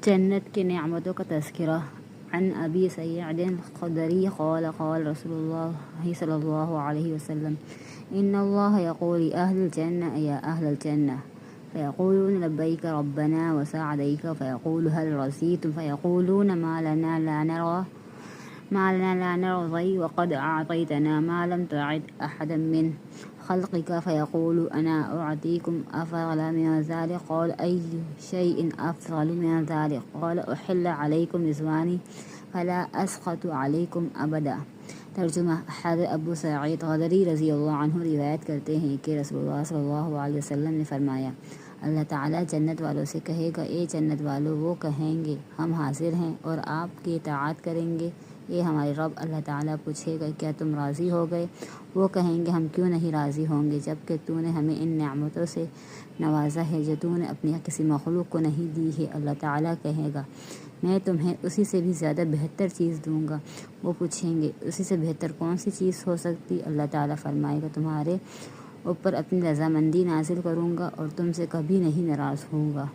جنت کی نعمتوں کا تذکرہ۔ عن ابی سعید الخدری قال قال رسول اللہ صلی اللہ علیہ وسلم ان اللہ یقول اہل الجنہ یا اہل الجنہ فیقولون لبیک ربنا وسعدیک فیقول هل رضیتم فیقولون ما لنا لا نرضی وقد اعطیتنا ما لم تعد احدا من خلقك فيقول أنا أعطيكم أفضل من ذلك قال أي شيء أفضل من ذلك قال أحل عليكم رضواني فلا أسخط عليكم أبدا۔ ترجمہ۔ حضرت ابو سعید خدری رضی اللہ عنہ روایت کرتے ہیں کہ رسول اللہ صلی اللہ علیہ وسلم نے فرمایا، اللہ تعالیٰ جنت والوں سے کہے گا، اے جنت والوں، وہ کہیں گے ہم حاضر ہیں اور آپ کی اطاعت کریں گے۔ اے ہمارے رب، اللہ تعالیٰ پوچھے گا کیا تم راضی ہو گئے؟ وہ کہیں گے ہم کیوں نہیں راضی ہوں گے جب کہ تو نے ہمیں ان نعمتوں سے نوازا ہے جو تو نے اپنی کسی مخلوق کو نہیں دی ہے۔ اللہ تعالیٰ کہے گا میں تمہیں اسی سے بھی زیادہ بہتر چیز دوں گا۔ وہ پوچھیں گے اسی سے بہتر کون سی چیز ہو سکتی؟ اللہ تعالیٰ فرمائے گا تمہارے اوپر اپنی رضامندی نازل کروں گا اور تم سے کبھی نہیں ناراض ہوں گا۔